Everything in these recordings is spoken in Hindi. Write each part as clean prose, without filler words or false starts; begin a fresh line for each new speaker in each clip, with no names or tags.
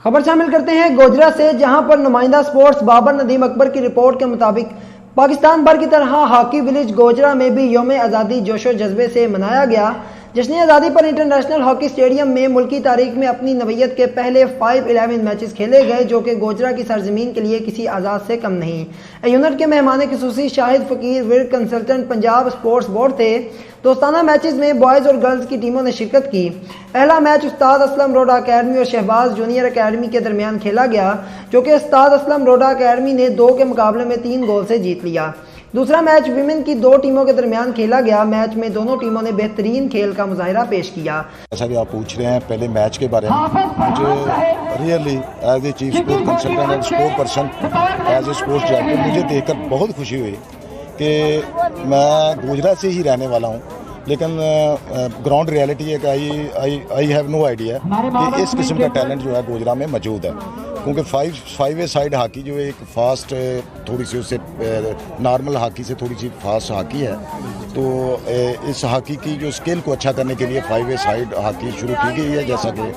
खबर शामिल करते हैं गोजरा से, जहां पर नुमाइंदा स्पोर्ट्स बाबर नदीम अकबर की रिपोर्ट के मुताबिक पाकिस्तान भर की तरह हॉकी विलेज गोजरा में भी यौम आज़ादी जोशो जज्बे से मनाया गया। जश्न आज़ादी पर इंटरनेशनल हॉकी स्टेडियम में मुल्की तारीख में अपनी नवीयत के पहले 5-11 मैचेस खेले गए, जो कि गोजरा की सरजमीन के लिए किसी आज़ाद से कम नहीं। यूनिट के मेहमान खुसूसी शाहिद फकीर Virk consultant Punjab sports board थे। दोस्ताना मैचेस में बॉयज़ और गर्ल्स की टीमों ने शिरकत की। पहला मैच उस्ताद असलम रोडा अकेडमी और शहबाज जूनियर अकेडमी के दरमियान खेला गया, जो कि उस्ताद असलम रोडा अकेडमी ने 2 के मुकाबले में 3 गोल से जीत लिया। दूसरा मैच विमेन की 2 टीमों के दरमियान खेला गया। मैच में दोनों टीमों ने बेहतरीन खेल का मुजाहिरा पेश किया।
जैसा कि आप पूछ रहे हैं पहले मैच के बारे में, मुझे really as a chief sport consultant and sport person, as a sports director, मुझे देखकर बहुत खुशी हुई कि मैं गोजरा से ही रहने वाला हूँ, लेकिन ग्राउंड रियलिटी है कि आई हैव नो आइडिया कि इस किस्म का टैलेंट जो है गोजरा में मौजूद है। क्योंकि 5 वे साइड हॉकी जो एक फास्ट, थोड़ी सी उससे नॉर्मल हॉकी से थोड़ी सी फास्ट हॉकी है, तो इस हॉकी की जो स्किल को अच्छा करने के लिए 5 वे साइड हॉकी शुरू की गई है। जैसा कि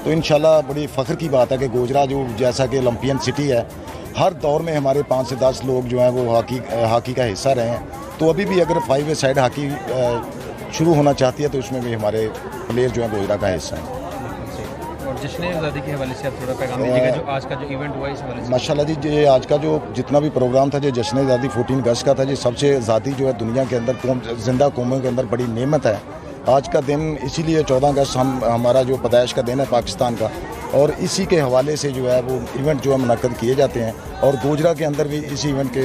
तो इंशाल्लाह बड़ी फ़ख्र की बात है कि गोजरा जो जैसा कि ओलंपियन सिटी है, हर दौर में हमारे 5 से 10 लोग जो हैं वो हॉकी का हिस्सा रहे हैं। तो अभी भी अगर 5 वे साइड हॉकी शुरू होना चाहती है तो उसमें भी हमारे प्लेयर जो हैं गोजरा का हिस्सा हैं।
और जश्न आज़ादी के हवाले से आप थोड़ा पैगाम दीजिएगा, जो आज का जो इवेंट हुआ इस हवाले से।
माशाल्लाह जी, ये आज का जो जितना भी प्रोग्राम था, जो जश्न आज़ादी 14 अगस्त का था, ये सबसे आज़ादी जो है दुनिया के अंदर जिंदा कौमों के अंदर बड़ी नेमत है। आज का दिन इसीलिए 14 अगस्त हमारा जो पैदाइश का दिन है पाकिस्तान का, और इसी के हवाले से जो है वो इवेंट जो है मुनक्कद किए जाते हैं। और गोजरा के अंदर भी इसी इवेंट के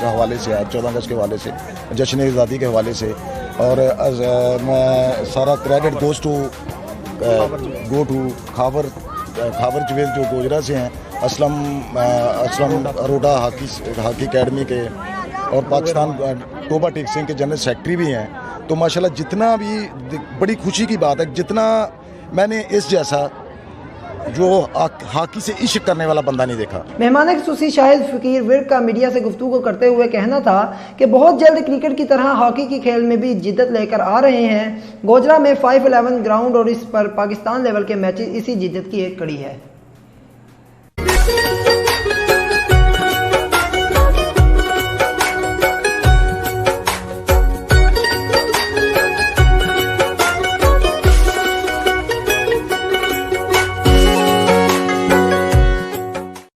हवाले से, आज 14 अगस्त के हवाले से, जश्न आज़ादी के हवाले से, और मैं सारा credit goes to go to Khawar Javed जो गोजरा से हैं, असलम रोडा हॉकी अकेडमी के, और पाकिस्तान तोबा टेक सिंह के जनरल सेक्रेटरी भी हैं। तो माशाल्लाह जितना भी बड़ी खुशी की बात है, जितना मैंने इस जैसा जो हॉकी से इश्क करने वाला बंदा नहीं देखा।
मेहमान खुसूसी शाहिद फकीर विर्क का मीडिया से गुफ्तगू करते हुए कहना था कि बहुत जल्द क्रिकेट की तरह हॉकी की खेल में भी जिद्दत लेकर आ रहे हैं। गोजरा में 5-11 ग्राउंड और इस पर पाकिस्तान लेवल के मैचेस इसी जिद्दत की एक कड़ी है।